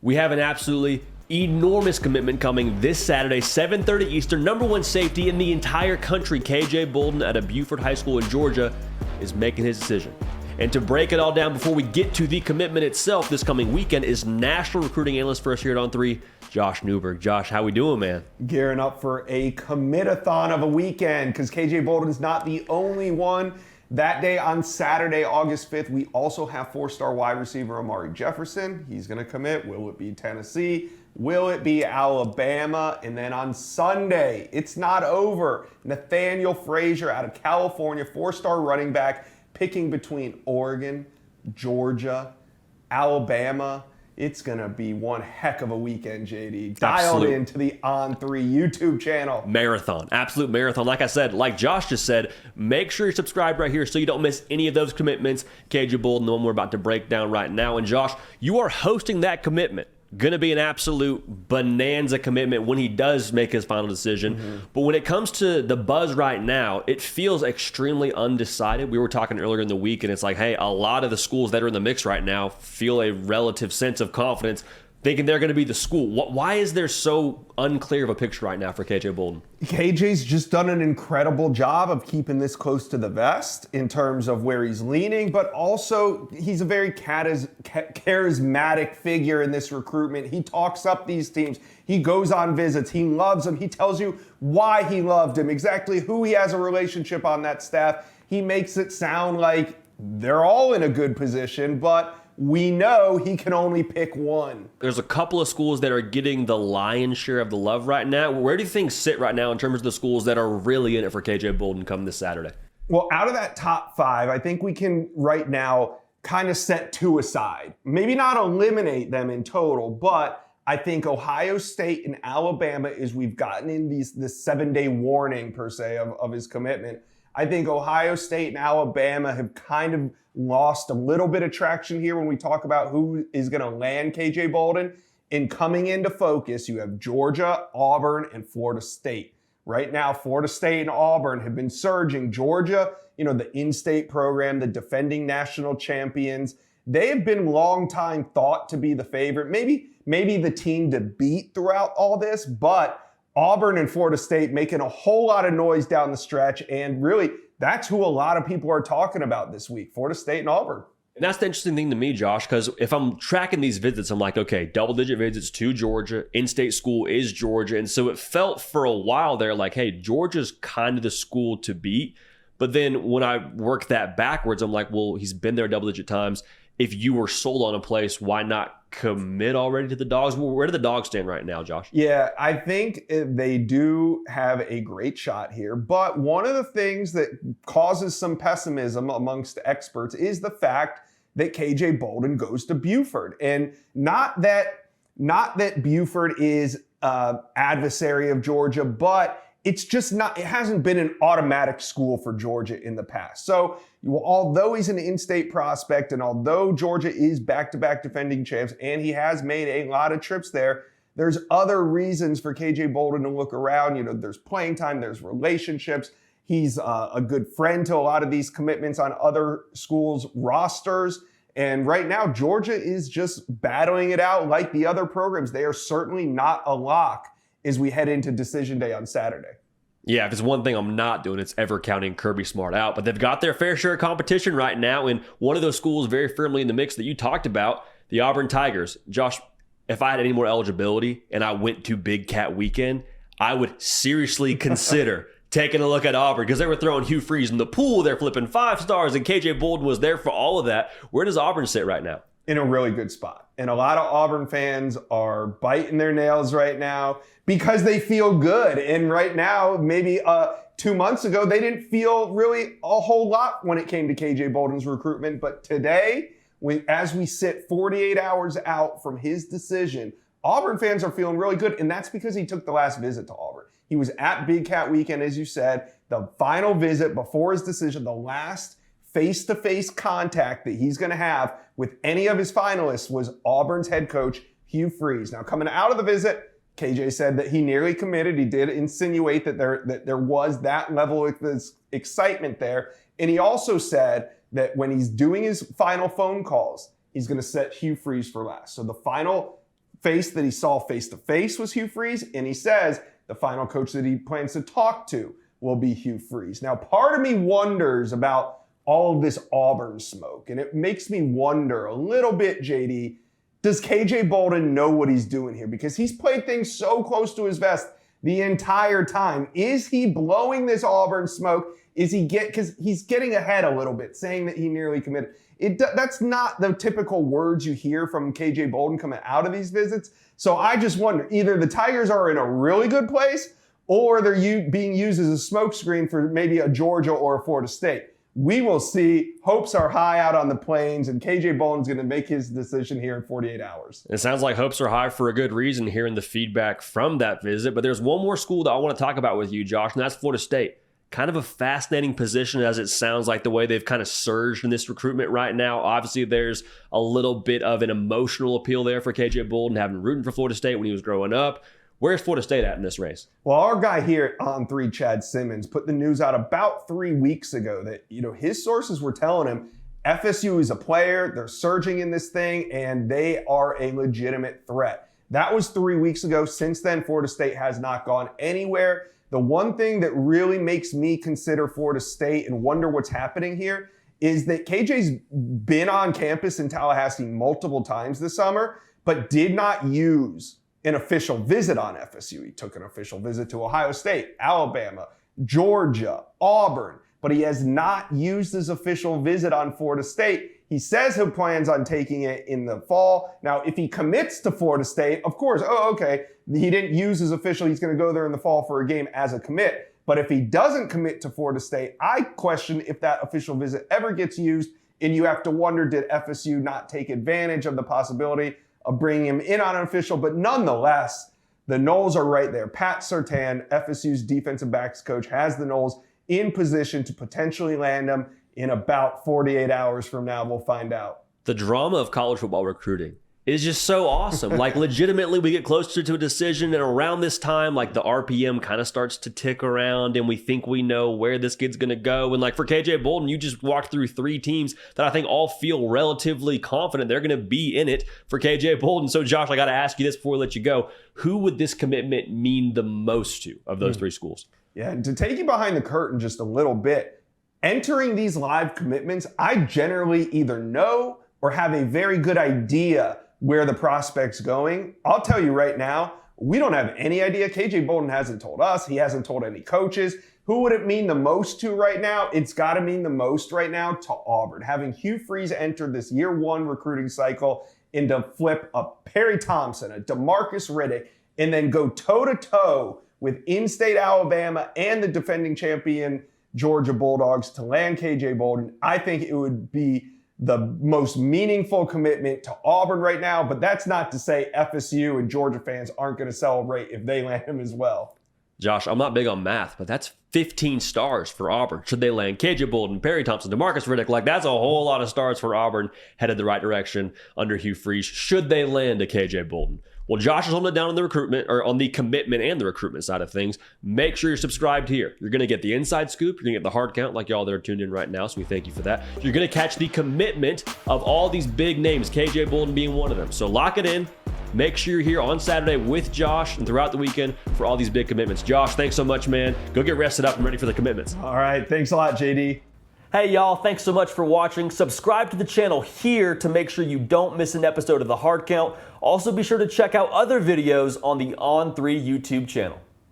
We have an absolutely enormous commitment coming this Saturday, 7:30 Eastern. Number one safety in the entire country, KJ Bolden out of Buford High School in Georgia, is making his decision. And to break it all down before we get to the commitment itself this coming weekend is national recruiting analyst for us here at On3, Josh Newberg. Josh, how we doing, man? Gearing up for a commit-a-thon of a weekend because KJ Bolden's not the only one. That day on Saturday, August 5th, we also have four-star wide receiver Amari Jefferson. He's going to commit. Will it be Tennessee? Will it be Alabama? And then on Sunday, it's not over. Nathaniel Frazier out of California, four-star running back, picking between Oregon, Georgia, Alabama. It's going to be one heck of a weekend, JD. Dialed into the On3 YouTube channel. Marathon. Absolute marathon. Like I said, like Josh just said, make sure you're subscribed right here so you don't miss any of those commitments. KJ Bolden, the one we're about to break down right now. And Josh, you are hosting that commitment. Going to be an absolute bonanza commitment when he does make his final decision. But when it comes to the buzz right now, it feels extremely undecided. We were talking earlier in the week, and it's like, hey, a lot of the schools that are in the mix right now feel a relative sense of confidence, thinking they're going to be the school. Why is there so unclear of a picture right now for KJ Bolden? KJ's just done an incredible job of keeping this close to the vest in terms of where he's leaning, but also he's a very charismatic figure in this recruitment. He talks up these teams. He goes on visits. He loves them. He tells you why he loved him, exactly who he has a relationship on that staff. He makes it sound like they're all in a good position, but we know he can only pick one. There's a couple of schools that are getting the lion's share of the love right now. Where do things sit right now in terms of the schools that are really in it for KJ Bolden come this Saturday? Well, out of that top five, I think we can right now kind of set two aside. Maybe not eliminate them in total, but I think Ohio State and Alabama, as we've gotten in this 7-day warning per se of his commitment, I think Ohio State and Alabama have kind of lost a little bit of traction here when we talk about who is going to land KJ Bolden. And coming into focus, you have Georgia, Auburn, and Florida State. Right now, Florida State and Auburn have been surging. Georgia, the in-state program, the defending national champions, they have been long time thought to be the favorite. Maybe the team to beat throughout all this, but Auburn and Florida State making a whole lot of noise down the stretch, and really, that's who a lot of people are talking about this week, Florida State and Auburn. And that's the interesting thing to me, Josh, because if I'm tracking these visits, I'm like, okay, double-digit visits to Georgia, in-state school is Georgia, and so it felt for a while there like, hey, Georgia's kind of the school to beat. But then when I work that backwards, I'm like, well, he's been there double-digit times. If you were sold on a place, why not commit already to the Dogs? Where do the Dogs stand right now, Josh? Yeah, I think they do have a great shot here. But one of the things that causes some pessimism amongst experts is the fact that KJ Bolden goes to Buford. And not that Buford is adversary of Georgia, but it's just not, it hasn't been an automatic school for Georgia in the past. So although he's an in-state prospect and although Georgia is back-to-back defending champs and he has made a lot of trips there, there's other reasons for KJ Bolden to look around. There's playing time, there's relationships. He's a good friend to a lot of these commitments on other schools' rosters. And right now, Georgia is just battling it out like the other programs. They are certainly not a lock as we head into decision day on Saturday. Yeah, if it's one thing I'm not doing, it's ever counting Kirby Smart out. But they've got their fair share of competition right now, and one of those schools very firmly in the mix that you talked about, the Auburn Tigers. Josh, if I had any more eligibility and I went to Big Cat Weekend, I would seriously consider taking a look at Auburn because they were throwing Hugh Freeze in the pool. They're flipping 5 stars, and KJ Bolden was there for all of that. Where does Auburn sit right now? In a really good spot. And a lot of Auburn fans are biting their nails right now because they feel good. And right now, maybe 2 months ago, they didn't feel really a whole lot when it came to KJ Bolden's recruitment. But today, as we sit 48 hours out from his decision, Auburn fans are feeling really good. And that's because he took the last visit to Auburn. He was at Big Cat Weekend, as you said, the final visit before his decision, the last face-to-face contact that he's going to have with any of his finalists was Auburn's head coach, Hugh Freeze. Now, coming out of the visit, KJ said that he nearly committed. He did insinuate that there was that level of excitement there. And he also said that when he's doing his final phone calls, he's going to set Hugh Freeze for last. So the final face that he saw face-to-face was Hugh Freeze, and he says the final coach that he plans to talk to will be Hugh Freeze. Now, part of me wonders about all of this Auburn smoke, and it makes me wonder a little bit, JD, does KJ Bolden know what he's doing here? Because he's played things so close to his vest the entire time. Is he blowing this Auburn smoke? Because he's getting ahead a little bit, saying that he nearly committed. That's not the typical words you hear from KJ Bolden coming out of these visits. So I just wonder, either the Tigers are in a really good place or they're being used as a smokescreen for maybe a Georgia or a Florida State. We will see. Hopes are high out on the plains, and KJ Bolden's going to make his decision here in 48 hours. It sounds like hopes are high for a good reason, hearing the feedback from that visit. But there's one more school that I want to talk about with you, Josh, and that's Florida State. Kind of a fascinating position, as it sounds like the way they've kind of surged in this recruitment right now. Obviously, there's a little bit of an emotional appeal there for KJ Bolden, having rooting for Florida State when he was growing up. Where's Florida State at in this race? Well, our guy here at On3, Chad Simmons, put the news out about 3 weeks ago that, his sources were telling him FSU is a player, they're surging in this thing, and they are a legitimate threat. That was 3 weeks ago. Since then, Florida State has not gone anywhere. The one thing that really makes me consider Florida State and wonder what's happening here is that KJ's been on campus in Tallahassee multiple times this summer, but did not use an official visit on FSU. He took an official visit to Ohio State, Alabama, Georgia, Auburn, but he has not used his official visit on Florida State. He says he plans on taking it in the fall. Now, if he commits to Florida State, of course, okay, he didn't use his official. He's going to go there in the fall for a game as a commit. But if he doesn't commit to Florida State, I question if that official visit ever gets used. And you have to wonder, did FSU not take advantage of the possibility of bringing him in on an official? But nonetheless, the Noles are right there. Pat Surtain, FSU's defensive backs coach, has the Noles in position to potentially land him in about 48 hours from now. We'll find out. The drama of college football recruiting is just so awesome. Like, legitimately, we get closer to a decision, and around this time, like, the RPM kind of starts to tick around, and we think we know where this kid's going to go. And, like, for KJ Bolden, you just walked through 3 teams that I think all feel relatively confident they're going to be in it for KJ Bolden. So, Josh, I got to ask you this before we let you go. Who would this commitment mean the most to of those 3 schools? Yeah, and to take you behind the curtain just a little bit, entering these live commitments, I generally either know or have a very good idea where the prospect's going. I'll tell you right now, we don't have any idea. KJ Bolden hasn't told us. He hasn't told any coaches. Who would it mean the most to right now? It's got to mean the most right now to Auburn. Having Hugh Freeze enter this year 1 recruiting cycle and to flip a Perry Thompson, a DeMarcus Riddick, and then go toe-to-toe with in-state Alabama and the defending champion Georgia Bulldogs to land KJ Bolden. I think it would be the most meaningful commitment to Auburn right now, but that's not to say FSU and Georgia fans aren't going to celebrate if they land him as well. Josh, I'm not big on math, but that's 15 stars for Auburn. Should they land KJ Bolden, Perry Thompson, DeMarcus Riddick, like, that's a whole lot of stars for Auburn headed the right direction under Hugh Freeze. Should they land a KJ Bolden? Well, Josh is holding it down on the recruitment, or on the commitment and the recruitment side of things. Make sure you're subscribed here. You're going to get the inside scoop. You're going to get the hard count like y'all that are tuned in right now, so we thank you for that. You're going to catch the commitment of all these big names, KJ Bolden being one of them. So lock it in. Make sure you're here on Saturday with Josh and throughout the weekend for all these big commitments. Josh, thanks so much, man. Go get rested up and ready for the commitments. All right. Thanks a lot, JD. Hey, y'all. Thanks so much for watching. Subscribe to the channel here to make sure you don't miss an episode of The Hard Count. Also, be sure to check out other videos on the On3 YouTube channel.